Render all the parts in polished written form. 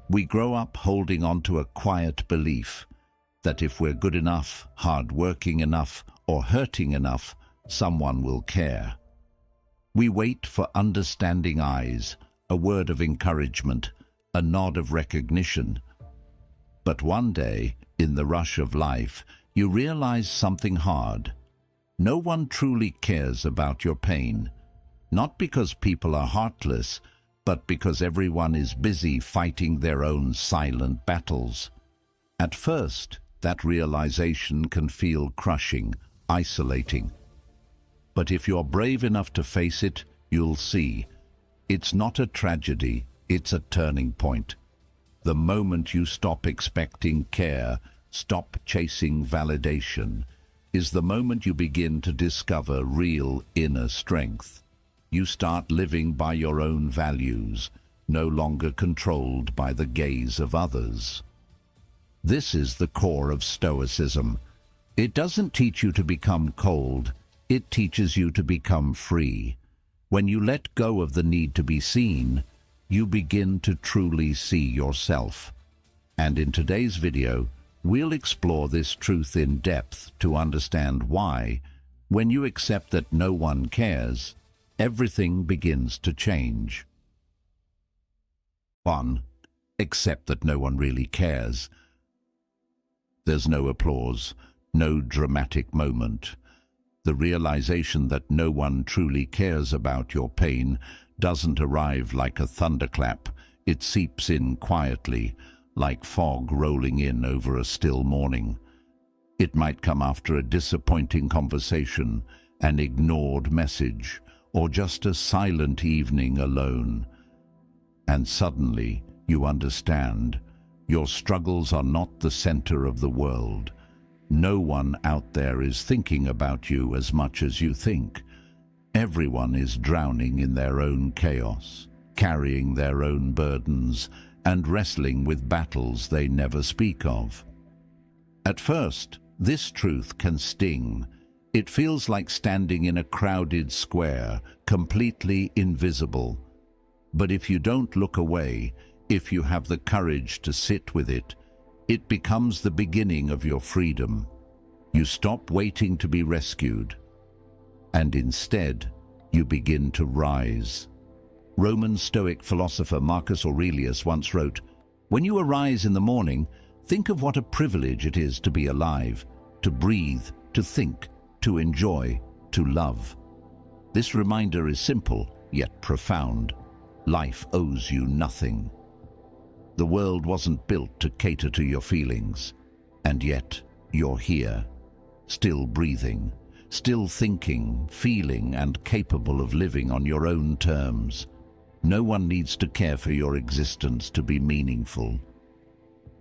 We grow up holding on to a quiet belief that if we're good enough, hard-working enough, or hurting enough, someone will care. We wait for understanding eyes, a word of encouragement, a nod of recognition. But one day, in the rush of life, you realize something hard. No one truly cares about your pain, not because people are heartless, but because everyone is busy fighting their own silent battles. At first, that realization can feel crushing, isolating. But if you're brave enough to face it, you'll see. It's not a tragedy, it's a turning point. The moment you stop expecting care, stop chasing validation, is the moment you begin to discover real inner strength. You start living by your own values, no longer controlled by the gaze of others. This is the core of Stoicism. It doesn't teach you to become cold, it teaches you to become free. When you let go of the need to be seen, you begin to truly see yourself. And in today's video, we'll explore this truth in depth to understand why, when you accept that no one cares, everything begins to change. 1. Accept that no one really cares. There's no applause, no dramatic moment. The realization that no one truly cares about your pain doesn't arrive like a thunderclap. It seeps in quietly, like fog rolling in over a still morning. It might come after a disappointing conversation, an ignored message, or just a silent evening alone. And suddenly, you understand, your struggles are not the center of the world. No one out there is thinking about you as much as you think. Everyone is drowning in their own chaos, carrying their own burdens, and wrestling with battles they never speak of. At first, this truth can sting. It feels like standing in a crowded square, completely invisible. But if you don't look away, if you have the courage to sit with it, it becomes the beginning of your freedom. You stop waiting to be rescued, and instead, you begin to rise. Roman Stoic philosopher Marcus Aurelius once wrote, "When you arise in the morning, think of what a privilege it is to be alive, to breathe, to think, to enjoy, to love." This reminder is simple, yet profound. Life owes you nothing. The world wasn't built to cater to your feelings, and yet you're here, still breathing, still thinking, feeling, and capable of living on your own terms. No one needs to care for your existence to be meaningful.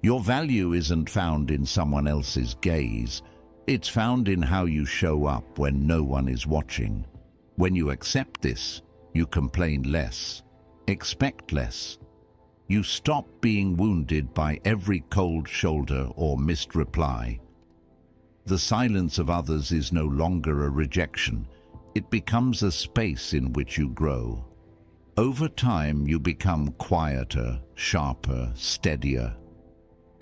Your value isn't found in someone else's gaze. It's found in how you show up when no one is watching. When you accept this, you complain less, expect less. You stop being wounded by every cold shoulder or missed reply. The silence of others is no longer a rejection. It becomes a space in which you grow. Over time, you become quieter, sharper, steadier.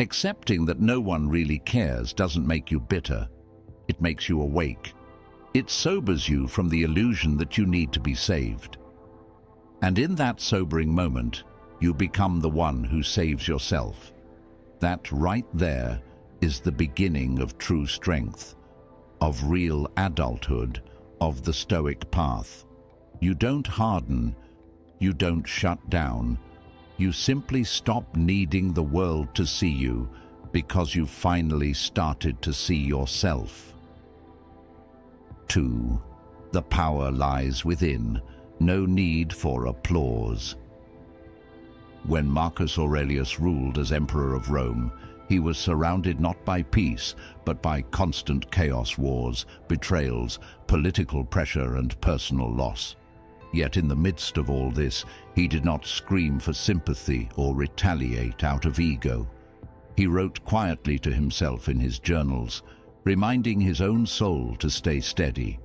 Accepting that no one really cares doesn't make you bitter. It makes you awake. It sobers you from the illusion that you need to be saved. And in that sobering moment, you become the one who saves yourself. That right there is the beginning of true strength, of real adulthood, of the Stoic path. You don't harden, you don't shut down. You simply stop needing the world to see you because you finally started to see yourself. 2. The power lies within. No need for applause. When Marcus Aurelius ruled as Emperor of Rome, he was surrounded not by peace, but by constant chaos, wars, betrayals, political pressure, and personal loss. Yet in the midst of all this, he did not scream for sympathy or retaliate out of ego. He wrote quietly to himself in his journals, reminding his own soul to stay steady.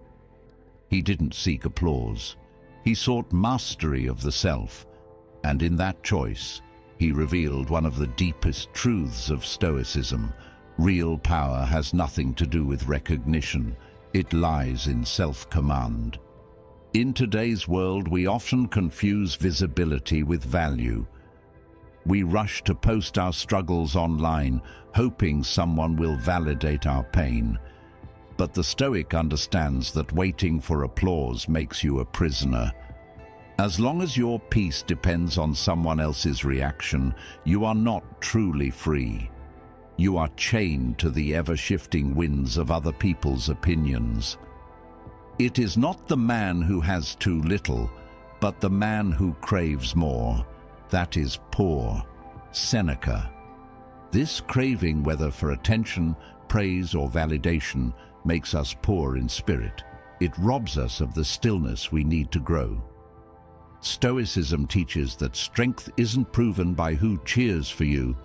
He didn't seek applause. He sought mastery of the self, and in that choice, he revealed one of the deepest truths of Stoicism. Real power has nothing to do with recognition. It lies in self-command. In today's world, we often confuse visibility with value. We rush to post our struggles online, hoping someone will validate our pain. But the Stoic understands that waiting for applause makes you a prisoner. As long as your peace depends on someone else's reaction, you are not truly free. You are chained to the ever-shifting winds of other people's opinions. It is not the man who has too little, but the man who craves more. That is poor. Seneca. This craving, whether for attention, praise, or validation, makes us poor in spirit. It robs us of the stillness we need to grow. Stoicism teaches that strength isn't proven by who cheers for you,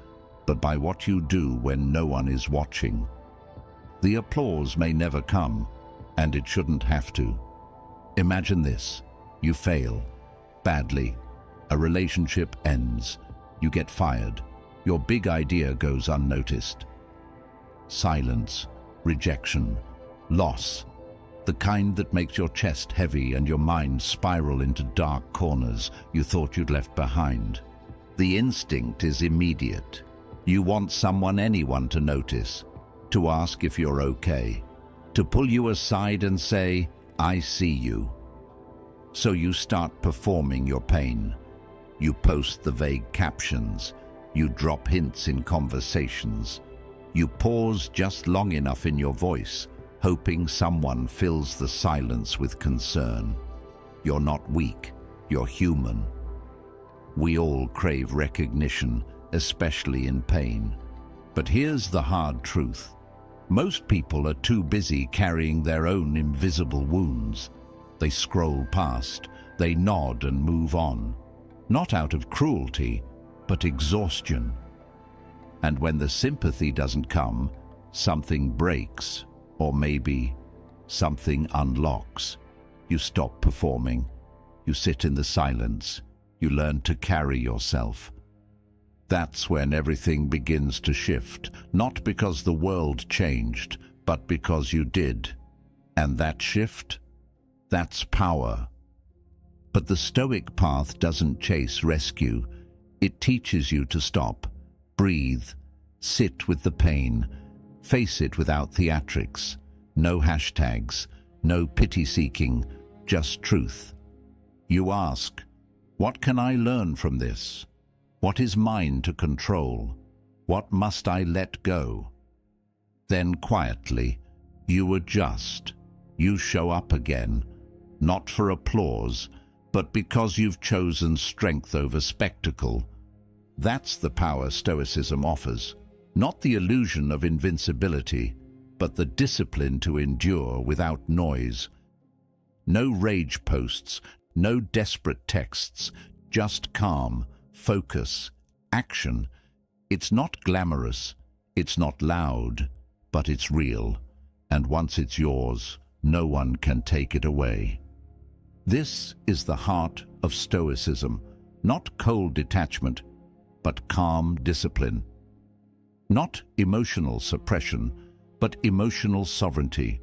but by what you do when no one is watching. The applause may never come, and it shouldn't have to. Imagine this: you fail badly, a relationship ends, you get fired, your big idea goes unnoticed. Silence, rejection, loss, the kind that makes your chest heavy and your mind spiral into dark corners you thought you'd left behind. The instinct is immediate. You want anyone to notice, to ask if you're okay, to pull you aside and say, "I see you." So you start performing your pain. You post the vague captions. You drop hints in conversations. You pause just long enough in your voice, hoping someone fills the silence with concern. You're not weak, you're human. We all crave recognition, especially in pain. But here's the hard truth. Most people are too busy carrying their own invisible wounds. They scroll past, they nod and move on, not out of cruelty, but exhaustion. And when the sympathy doesn't come, something breaks. Or maybe something unlocks. You stop performing. You sit in the silence. You learn to carry yourself. That's when everything begins to shift, not because the world changed, but because you did. And that shift? That's power. But the Stoic path doesn't chase rescue. It teaches you to stop, breathe, sit with the pain, face it without theatrics. No hashtags, no pity-seeking, just truth. You ask, what can I learn from this? What is mine to control? What must I let go? Then quietly, you adjust. You show up again, not for applause, but because you've chosen strength over spectacle. That's the power Stoicism offers. Not the illusion of invincibility, but the discipline to endure without noise. No rage posts, no desperate texts, just calm, focus, action. It's not glamorous, it's not loud, but it's real. And once it's yours, no one can take it away. This is the heart of Stoicism, not cold detachment, but calm discipline. Not emotional suppression, but emotional sovereignty.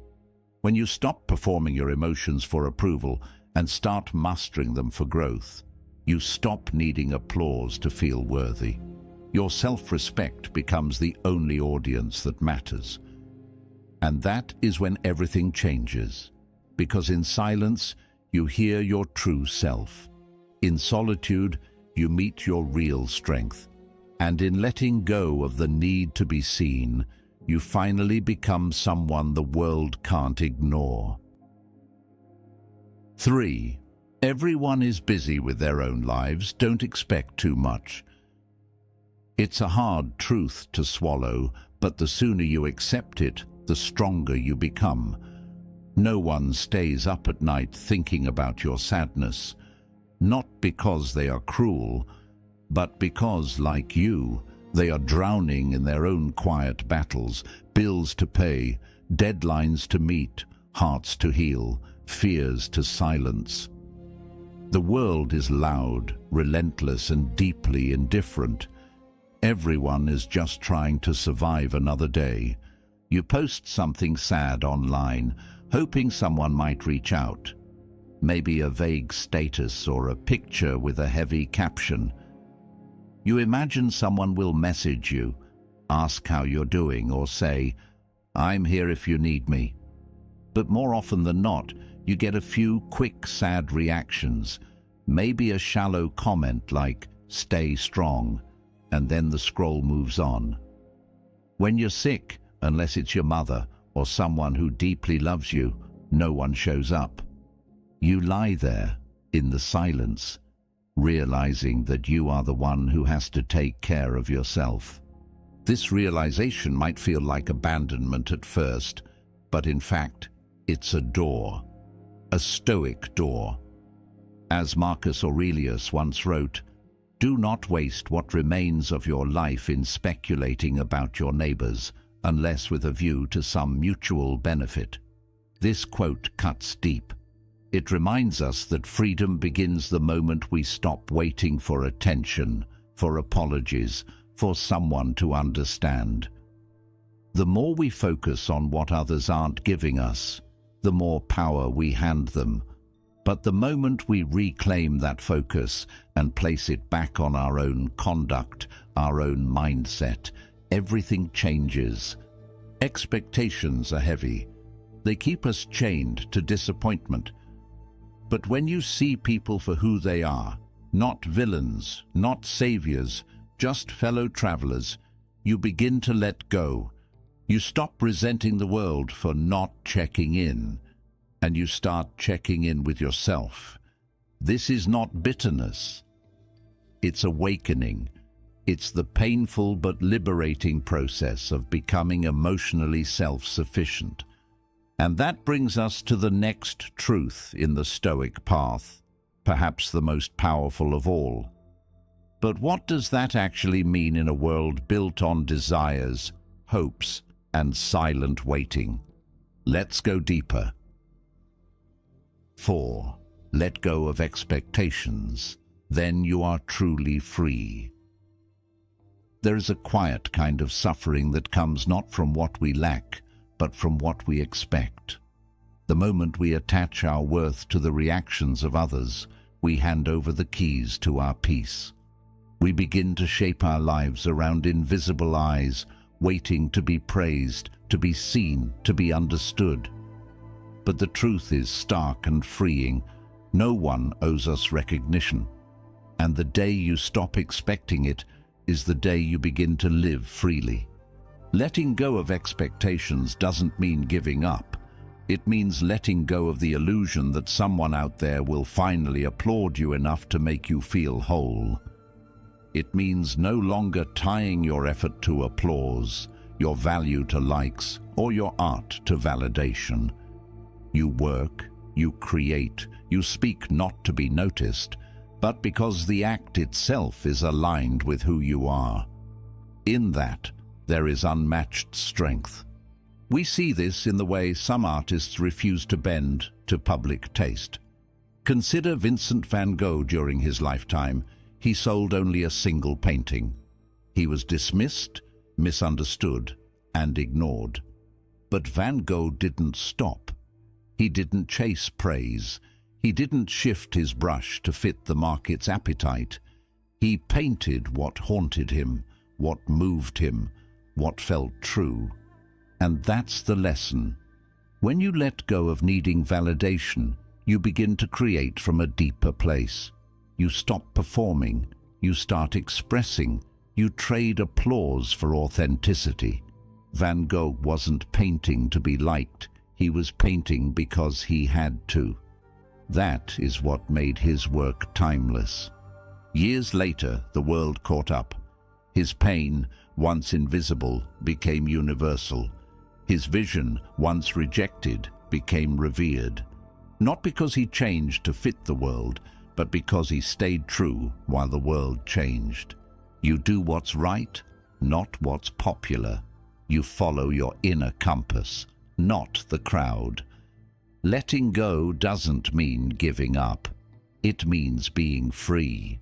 When you stop performing your emotions for approval and start mastering them for growth, you stop needing applause to feel worthy. Your self-respect becomes the only audience that matters. And that is when everything changes, because in silence, you hear your true self. In solitude, you meet your real strength. And in letting go of the need to be seen, you finally become someone the world can't ignore. 3. Everyone is busy with their own lives. Don't expect too much. It's a hard truth to swallow, but the sooner you accept it, the stronger you become. No one stays up at night thinking about your sadness, not because they are cruel, but because, like you, they are drowning in their own quiet battles, bills to pay, deadlines to meet, hearts to heal, fears to silence. The world is loud, relentless, and deeply indifferent. Everyone is just trying to survive another day. You post something sad online, hoping someone might reach out. Maybe a vague status or a picture with a heavy caption. You imagine someone will message you, ask how you're doing, or say, "I'm here if you need me." But more often than not, you get a few quick, sad reactions, maybe a shallow comment like, "Stay strong," and then the scroll moves on. When you're sick, unless it's your mother or someone who deeply loves you, no one shows up. You lie there, in the silence, realizing that you are the one who has to take care of yourself. This realization might feel like abandonment at first, but in fact, it's a door, a Stoic door. As Marcus Aurelius once wrote, "Do not waste what remains of your life in speculating about your neighbors, unless with a view to some mutual benefit." This quote cuts deep. It reminds us that freedom begins the moment we stop waiting for attention, for apologies, for someone to understand. The more we focus on what others aren't giving us, the more power we hand them. But the moment we reclaim that focus and place it back on our own conduct, our own mindset, everything changes. Expectations are heavy. They keep us chained to disappointment. But when you see people for who they are, not villains, not saviors, just fellow travelers, you begin to let go. You stop resenting the world for not checking in, and you start checking in with yourself. This is not bitterness. It's awakening. It's the painful but liberating process of becoming emotionally self-sufficient. And that brings us to the next truth in the Stoic path, perhaps the most powerful of all. But what does that actually mean in a world built on desires, hopes, and silent waiting? Let's go deeper. 4. Let go of expectations. Then you are truly free. There is a quiet kind of suffering that comes not from what we lack, but from what we expect. The moment we attach our worth to the reactions of others, we hand over the keys to our peace. We begin to shape our lives around invisible eyes, waiting to be praised, to be seen, to be understood. But the truth is stark and freeing. No one owes us recognition. And the day you stop expecting it is the day you begin to live freely. Letting go of expectations doesn't mean giving up. It means letting go of the illusion that someone out there will finally applaud you enough to make you feel whole. It means no longer tying your effort to applause, your value to likes, or your art to validation. You work, you create, you speak not to be noticed, but because the act itself is aligned with who you are. In that, there is unmatched strength. We see this in the way some artists refuse to bend to public taste. Consider Vincent van Gogh during his lifetime. He sold only a single painting. He was dismissed, misunderstood, and ignored. But Van Gogh didn't stop. He didn't chase praise. He didn't shift his brush to fit the market's appetite. He painted what haunted him, what moved him, what felt true. And that's the lesson. When you let go of needing validation, you begin to create from a deeper place. You stop performing, you start expressing, you trade applause for authenticity. Van Gogh wasn't painting to be liked, he was painting because he had to. That is what made his work timeless. Years later, the world caught up. His pain, once invisible, became universal. His vision, once rejected, became revered. Not because he changed to fit the world, but because he stayed true while the world changed. You do what's right, not what's popular. You follow your inner compass, not the crowd. Letting go doesn't mean giving up. It means being free.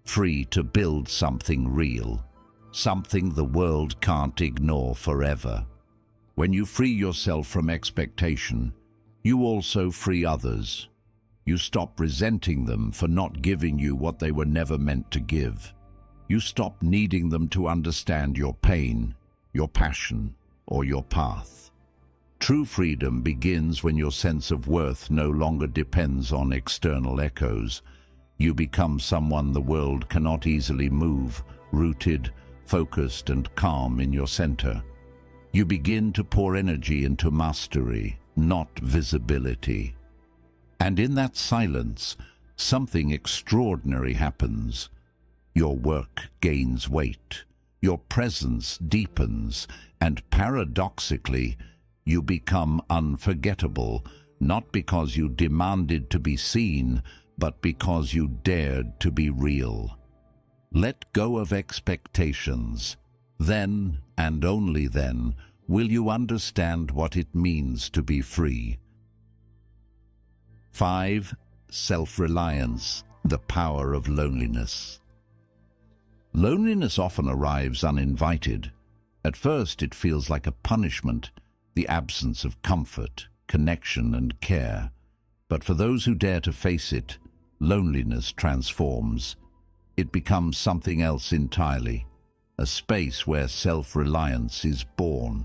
Free to build something real, something the world can't ignore forever. When you free yourself from expectation, you also free others. You stop resenting them for not giving you what they were never meant to give. You stop needing them to understand your pain, your passion, or your path. True freedom begins when your sense of worth no longer depends on external echoes. You become someone the world cannot easily move, rooted, focused, and calm in your center. You begin to pour energy into mastery, not visibility. And in that silence, something extraordinary happens. Your work gains weight, your presence deepens, and paradoxically, you become unforgettable, not because you demanded to be seen, but because you dared to be real. Let go of expectations. Then, and only then, will you understand what it means to be free. 5. Self-reliance, the power of loneliness. Loneliness often arrives uninvited. At first, it feels like a punishment, the absence of comfort, connection, and care. But for those who dare to face it, loneliness transforms. It becomes something else entirely, a space where self-reliance is born.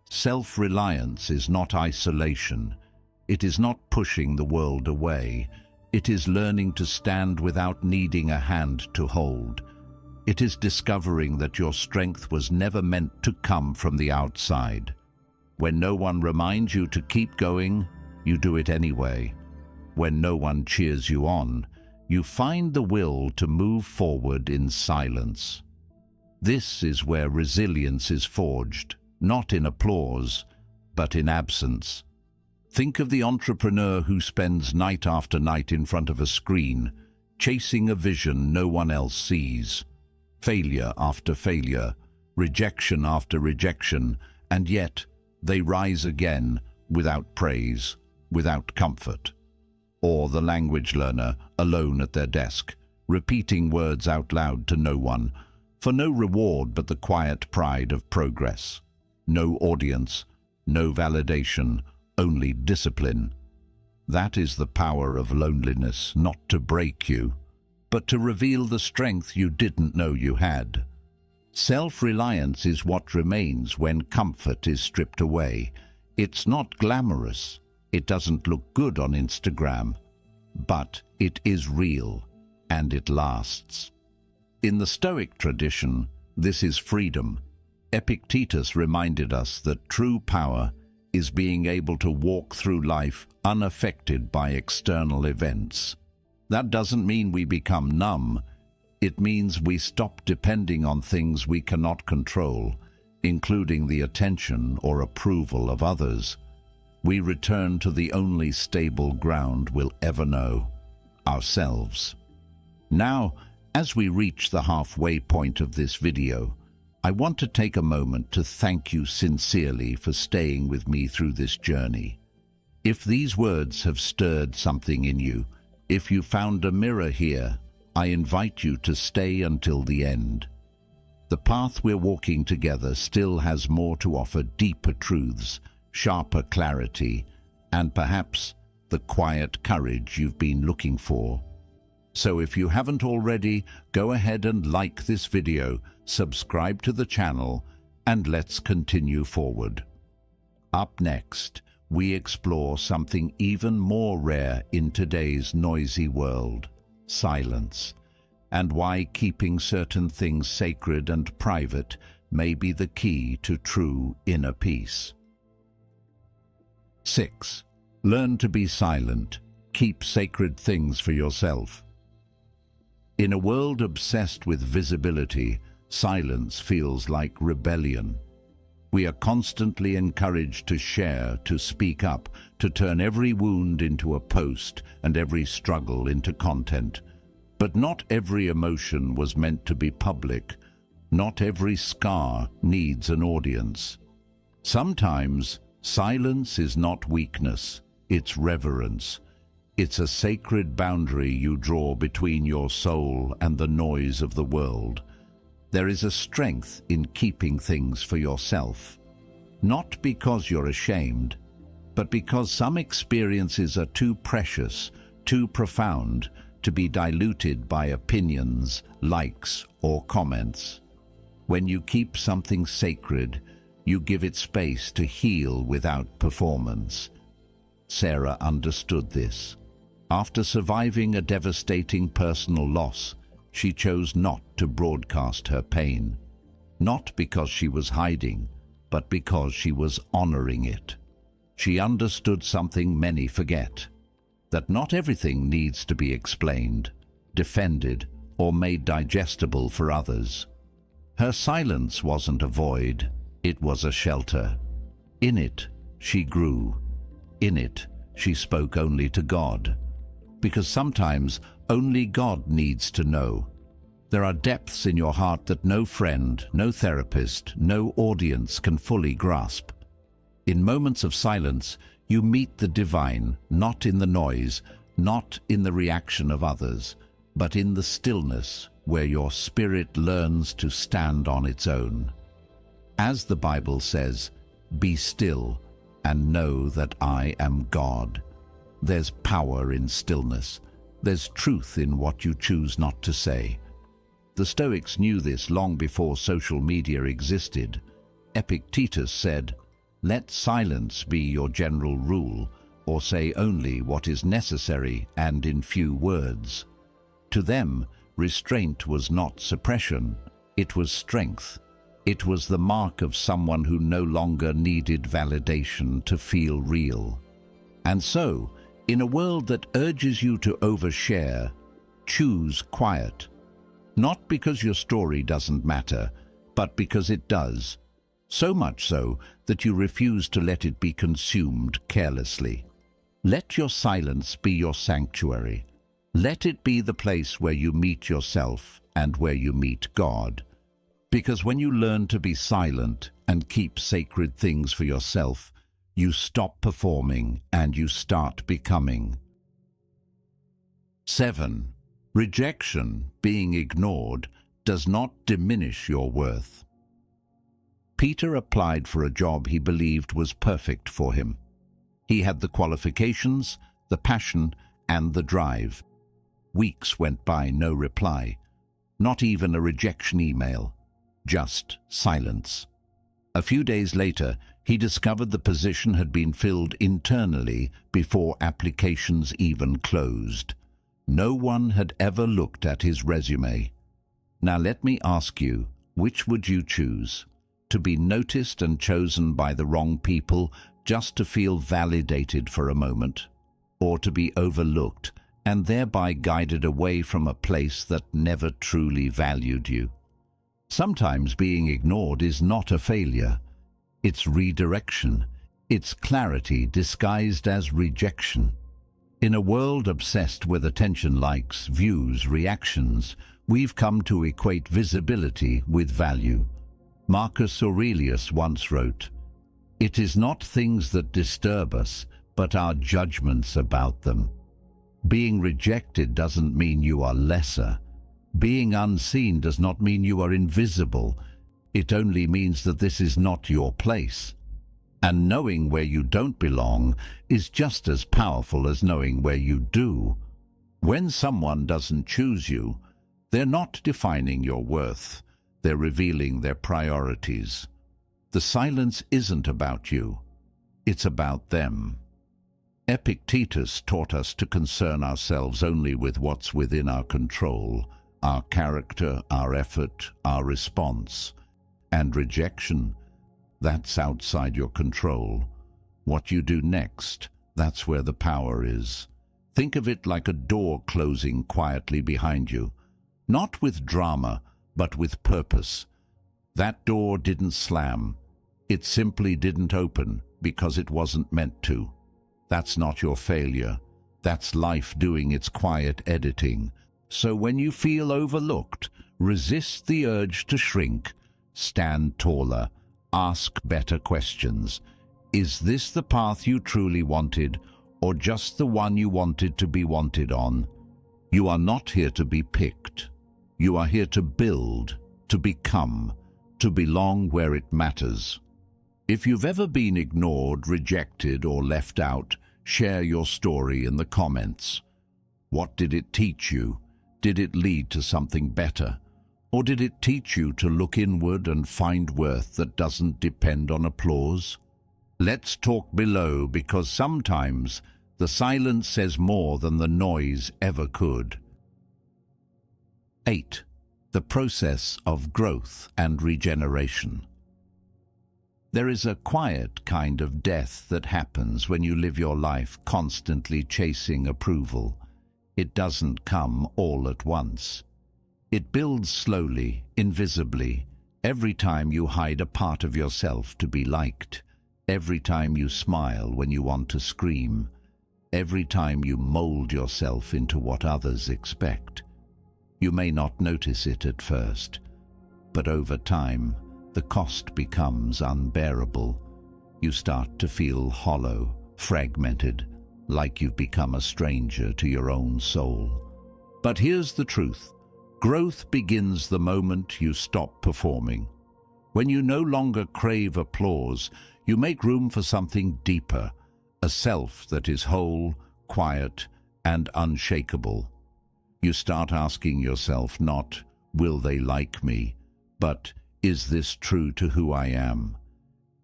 Self-reliance is not isolation. It is not pushing the world away. It is learning to stand without needing a hand to hold. It is discovering that your strength was never meant to come from the outside. When no one reminds you to keep going, you do it anyway. When no one cheers you on, you find the will to move forward in silence. This is where resilience is forged, not in applause, but in absence. Think of the entrepreneur who spends night after night in front of a screen, chasing a vision no one else sees. Failure after failure, rejection after rejection, and yet they rise again without praise, without comfort. Or the language learner, alone at their desk, repeating words out loud to no one, for no reward but the quiet pride of progress. No audience, no validation, only discipline. That is the power of loneliness, not to break you, but to reveal the strength you didn't know you had. Self-reliance is what remains when comfort is stripped away. It's not glamorous. It doesn't look good on Instagram. But it is real, and it lasts. In the Stoic tradition, this is freedom. Epictetus reminded us that true power is being able to walk through life unaffected by external events. That doesn't mean we become numb. It means we stop depending on things we cannot control, including the attention or approval of others. We return to the only stable ground we'll ever know, ourselves. Now, as we reach the halfway point of this video, I want to take a moment to thank you sincerely for staying with me through this journey. If these words have stirred something in you, if you found a mirror here, I invite you to stay until the end. The path we're walking together still has more to offer: deeper truths, sharper clarity, and perhaps the quiet courage you've been looking for. So if you haven't already, go ahead and like this video, subscribe to the channel, and let's continue forward. Up next, we explore something even more rare in today's noisy world: silence, and why keeping certain things sacred and private may be the key to true inner peace. 6. Learn to be silent. Keep sacred things for yourself. In a world obsessed with visibility, silence feels like rebellion. We are constantly encouraged to share, to speak up, to turn every wound into a post and every struggle into content. But not every emotion was meant to be public. Not every scar needs an audience. Sometimes silence is not weakness, it's reverence. It's a sacred boundary you draw between your soul and the noise of the world. There is a strength in keeping things for yourself, not because you're ashamed, but because some experiences are too precious, too profound, to be diluted by opinions, likes, or comments. When you keep something sacred, you give it space to heal without performance. Sarah understood this. After surviving a devastating personal loss, she chose not to broadcast her pain. Not because she was hiding, but because she was honoring it. She understood something many forget, that not everything needs to be explained, defended, or made digestible for others. Her silence wasn't a void, it was a shelter. In it, she grew. In it, she spoke only to God. Because sometimes only God needs to know. There are depths in your heart that no friend, no therapist, no audience can fully grasp. In moments of silence, you meet the divine, not in the noise, not in the reaction of others, but in the stillness where your spirit learns to stand on its own. As the Bible says, "Be still and know that I am God." There's power in stillness. There's truth in what you choose not to say. The Stoics knew this long before social media existed. Epictetus said, "Let silence be your general rule, or say only what is necessary and in few words." To them, restraint was not suppression, it was strength. It was the mark of someone who no longer needed validation to feel real. And so, in a world that urges you to overshare, choose quiet. Not because your story doesn't matter, but because it does. So much so that you refuse to let it be consumed carelessly. Let your silence be your sanctuary. Let it be the place where you meet yourself and where you meet God. Because when you learn to be silent and keep sacred things for yourself, you stop performing and you start becoming. 7. Rejection, being ignored, does not diminish your worth. Peter applied for a job he believed was perfect for him. He had the qualifications, the passion, and the drive. Weeks went by, no reply. Not even a rejection email. Just silence. A few days later, he discovered the position had been filled internally before applications even closed. No one had ever looked at his resume. Now let me ask you, which would you choose? To be noticed and chosen by the wrong people just to feel validated for a moment? Or to be overlooked and thereby guided away from a place that never truly valued you? Sometimes being ignored is not a failure. It's redirection. It's clarity disguised as rejection. In a world obsessed with attention, likes, views, reactions, we've come to equate visibility with value. Marcus Aurelius once wrote, "It is not things that disturb us, but our judgments about them." Being rejected doesn't mean you are lesser. Being unseen does not mean you are invisible. It only means that this is not your place. And knowing where you don't belong is just as powerful as knowing where you do. When someone doesn't choose you, they're not defining your worth. They're revealing their priorities. The silence isn't about you. It's about them. Epictetus taught us to concern ourselves only with what's within our control, our character, our effort, our response. And rejection, that's outside your control. What you do next, that's where the power is. Think of it like a door closing quietly behind you. Not with drama, but with purpose. That door didn't slam. It simply didn't open because it wasn't meant to. That's not your failure. That's life doing its quiet editing. So when you feel overlooked, resist the urge to shrink. Stand taller. Ask better questions. Is this the path you truly wanted, or just the one you wanted to be wanted on. You are not here to be picked. You are here to build, to become, to belong where it matters. If you've ever been ignored, rejected, or left out, share your story in the comments. What did it teach you? Did it lead to something better? Or did it teach you to look inward and find worth that doesn't depend on applause? Let's talk below, because sometimes the silence says more than the noise ever could. 8. The process of growth and regeneration. There is a quiet kind of death that happens when you live your life constantly chasing approval. It doesn't come all at once. It builds slowly, invisibly, every time you hide a part of yourself to be liked, every time you smile when you want to scream, every time you mold yourself into what others expect. You may not notice it at first, but over time, the cost becomes unbearable. You start to feel hollow, fragmented, like you've become a stranger to your own soul. But here's the truth. Growth begins the moment you stop performing. When you no longer crave applause, you make room for something deeper, a self that is whole, quiet, and unshakable. You start asking yourself not, will they like me, but is this true to who I am?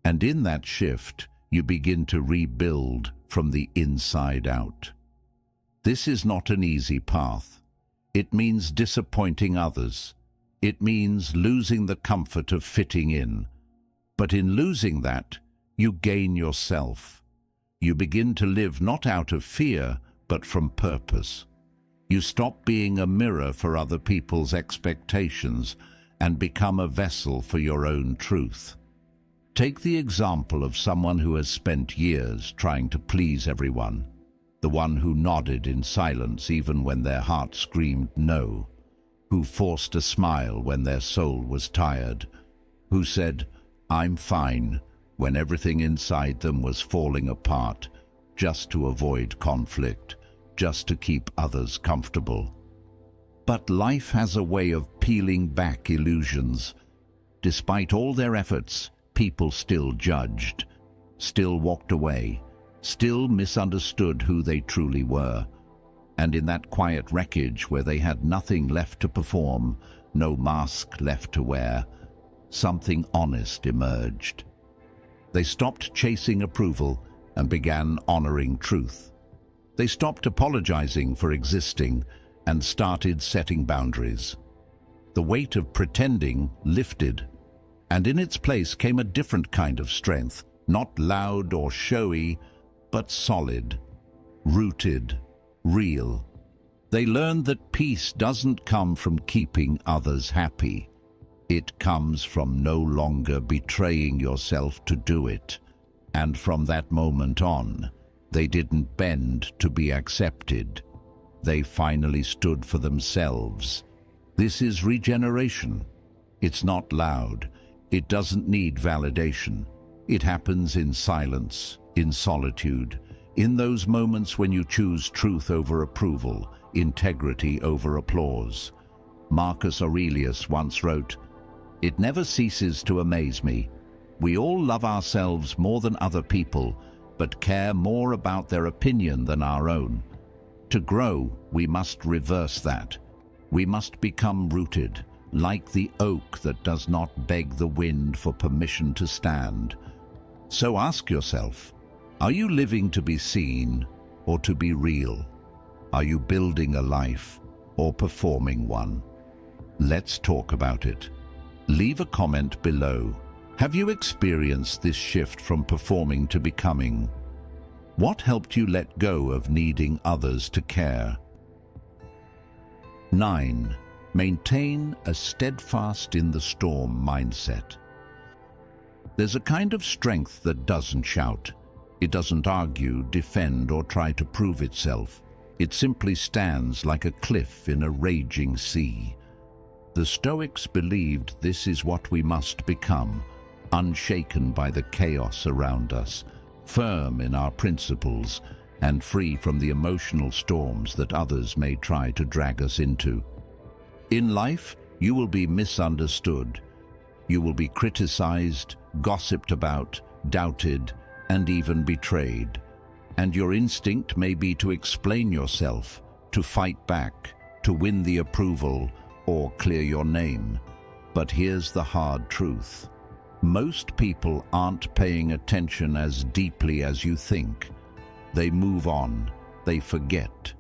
And in that shift, you begin to rebuild from the inside out. This is not an easy path. It means disappointing others. It means losing the comfort of fitting in. But in losing that, you gain yourself. You begin to live not out of fear, but from purpose. You stop being a mirror for other people's expectations and become a vessel for your own truth. Take the example of someone who has spent years trying to please everyone, the one who nodded in silence even when their heart screamed no, who forced a smile when their soul was tired, who said, "I'm fine," when everything inside them was falling apart, just to avoid conflict, just to keep others comfortable. But life has a way of peeling back illusions. Despite all their efforts, people still judged, still walked away, still misunderstood who they truly were. And in that quiet wreckage where they had nothing left to perform, no mask left to wear, something honest emerged. They stopped chasing approval and began honoring truth. They stopped apologizing for existing and started setting boundaries. The weight of pretending lifted, and in its place came a different kind of strength, not loud or showy, but solid, rooted, real. They learned that peace doesn't come from keeping others happy. It comes from no longer betraying yourself to do it. And from that moment on, they didn't bend to be accepted. They finally stood for themselves. This is regeneration. It's not loud. It doesn't need validation. It happens in silence, in solitude, in those moments when you choose truth over approval, integrity over applause. Marcus Aurelius once wrote, "It never ceases to amaze me. We all love ourselves more than other people, but care more about their opinion than our own. To grow, we must reverse that. We must become rooted, like the oak that does not beg the wind for permission to stand." So ask yourself, are you living to be seen or to be real? Are you building a life or performing one? Let's talk about it. Leave a comment below. Have you experienced this shift from performing to becoming? What helped you let go of needing others to care? 9. Maintain a steadfast in the storm mindset. There's a kind of strength that doesn't shout. It doesn't argue, defend, or try to prove itself. It simply stands like a cliff in a raging sea. The Stoics believed this is what we must become, unshaken by the chaos around us, firm in our principles, and free from the emotional storms that others may try to drag us into. In life, you will be misunderstood. You will be criticized, gossiped about, doubted, and even betrayed. And your instinct may be to explain yourself, to fight back, to win the approval, or clear your name. But here's the hard truth. Most people aren't paying attention as deeply as you think. They move on, they forget.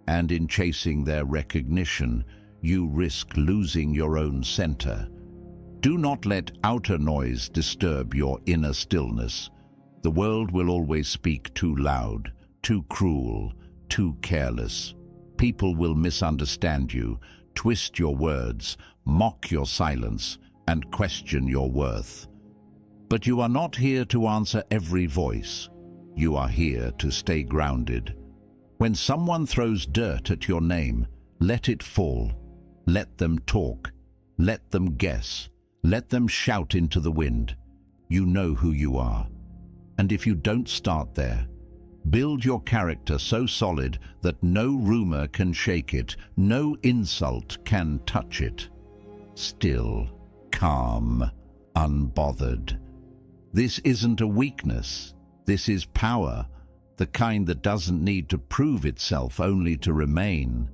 And in chasing their recognition, you risk losing your own center. Do not let outer noise disturb your inner stillness. The world will always speak too loud, too cruel, too careless. People will misunderstand you, twist your words, mock your silence, and question your worth. But you are not here to answer every voice. You are here to stay grounded. When someone throws dirt at your name, let it fall. Let them talk. Let them guess. Let them shout into the wind. You know who you are. And if you don't start there, build your character so solid that no rumor can shake it, no insult can touch it. Still, calm, unbothered. This isn't a weakness. This is power, the kind that doesn't need to prove itself, only to remain.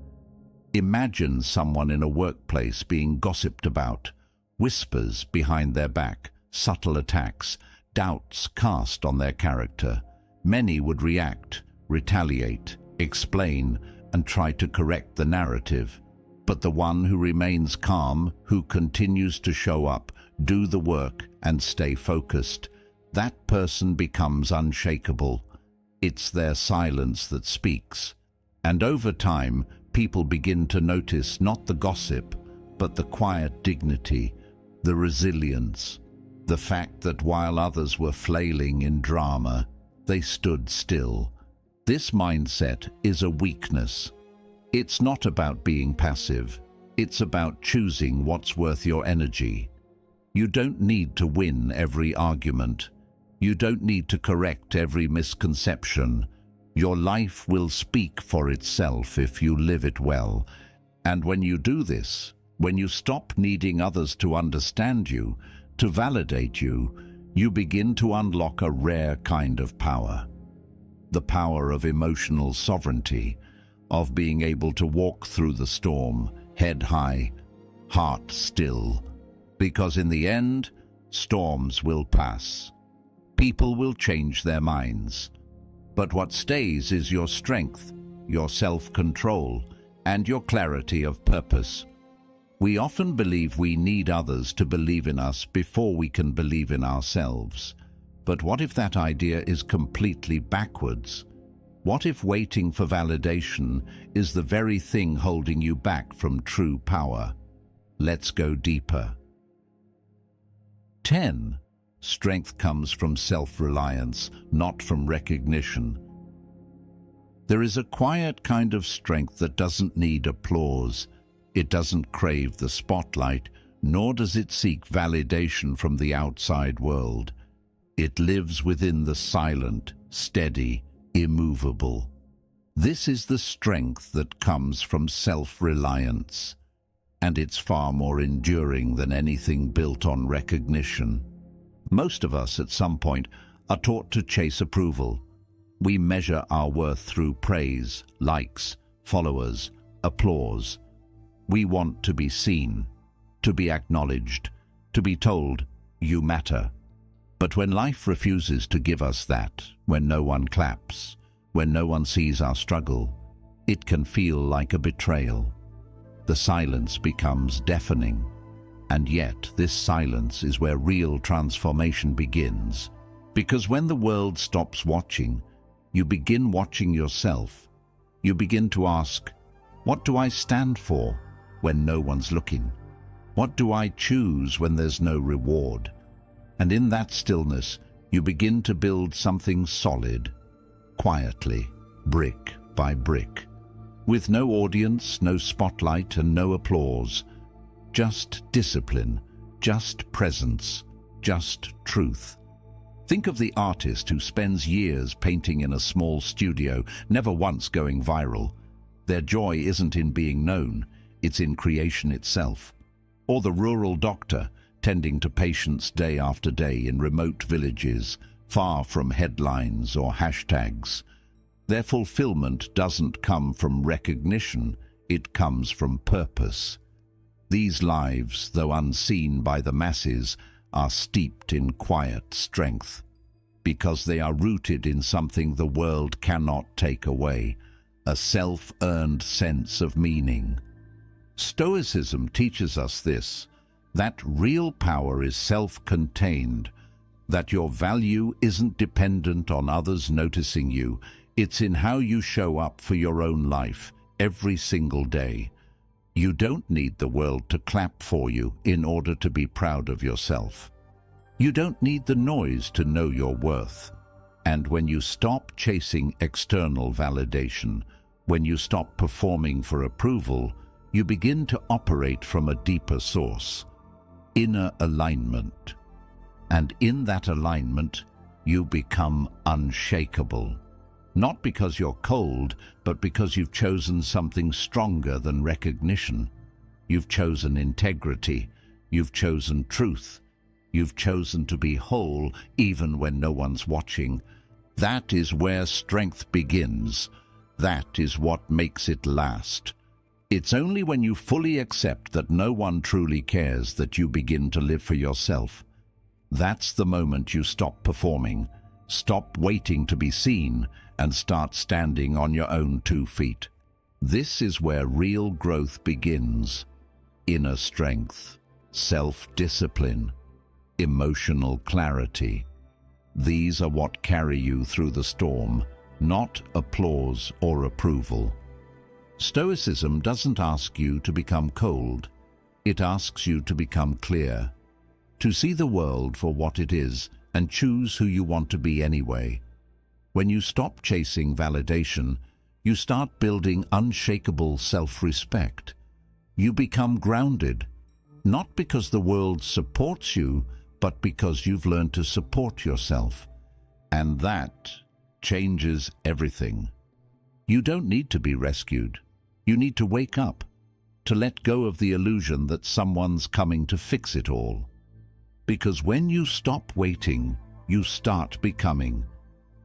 Imagine someone in a workplace being gossiped about, whispers behind their back, subtle attacks, doubts cast on their character. Many would react, retaliate, explain, and try to correct the narrative. But the one who remains calm, who continues to show up, do the work, and stay focused, that person becomes unshakable. It's their silence that speaks. And over time, people begin to notice not the gossip, but the quiet dignity, the resilience, the fact that while others were flailing in drama, they stood still. This mindset is a weakness. It's not about being passive. It's about choosing what's worth your energy. You don't need to win every argument. You don't need to correct every misconception. Your life will speak for itself if you live it well. And when you do this, when you stop needing others to understand you, to validate you, you begin to unlock a rare kind of power. The power of emotional sovereignty, of being able to walk through the storm, head high, heart still. Because in the end, storms will pass. People will change their minds. But what stays is your strength, your self-control, and your clarity of purpose. We often believe we need others to believe in us before we can believe in ourselves. But what if that idea is completely backwards? What if waiting for validation is the very thing holding you back from true power? Let's go deeper. 10. Strength comes from self-reliance, not from recognition. There is a quiet kind of strength that doesn't need applause. It doesn't crave the spotlight, nor does it seek validation from the outside world. It lives within the silent, steady, immovable. This is the strength that comes from self-reliance, and it's far more enduring than anything built on recognition. Most of us, at some point, are taught to chase approval. We measure our worth through praise, likes, followers, applause. We want to be seen, to be acknowledged, to be told, "You matter." But when life refuses to give us that, when no one claps, when no one sees our struggle, it can feel like a betrayal. The silence becomes deafening. And yet, this silence is where real transformation begins. Because when the world stops watching, you begin watching yourself. You begin to ask, what do I stand for when no one's looking? What do I choose when there's no reward? And in that stillness, you begin to build something solid, quietly, brick by brick, with no audience, no spotlight, and no applause. Just discipline, just presence, just truth. Think of the artist who spends years painting in a small studio, never once going viral. Their joy isn't in being known, it's in creation itself. Or the rural doctor, tending to patients day after day in remote villages, far from headlines or hashtags. Their fulfillment doesn't come from recognition, it comes from purpose. These lives, though unseen by the masses, are steeped in quiet strength, because they are rooted in something the world cannot take away, a self-earned sense of meaning. Stoicism teaches us this, that real power is self-contained, that your value isn't dependent on others noticing you, it's in how you show up for your own life every single day. You don't need the world to clap for you in order to be proud of yourself. You don't need the noise to know your worth. And when you stop chasing external validation, when you stop performing for approval, you begin to operate from a deeper source, inner alignment. And in that alignment, you become unshakable. Not because you're cold, but because you've chosen something stronger than recognition. You've chosen integrity. You've chosen truth. You've chosen to be whole even when no one's watching. That is where strength begins. That is what makes it last. It's only when you fully accept that no one truly cares that you begin to live for yourself. That's the moment you stop performing, stop waiting to be seen, and start standing on your own 2 feet. This is where real growth begins. Inner strength, self-discipline, emotional clarity. These are what carry you through the storm, not applause or approval. Stoicism doesn't ask you to become cold. It asks you to become clear, to see the world for what it is and choose who you want to be anyway. When you stop chasing validation, you start building unshakable self-respect. You become grounded, not because the world supports you, but because you've learned to support yourself. And that changes everything. You don't need to be rescued. You need to wake up, to let go of the illusion that someone's coming to fix it all. Because when you stop waiting, you start becoming,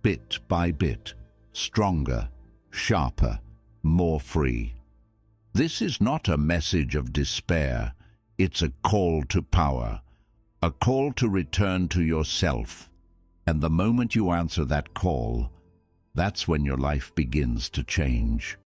bit by bit, stronger, sharper, more free. This is not a message of despair. It's a call to power, a call to return to yourself. And the moment you answer that call, that's when your life begins to change.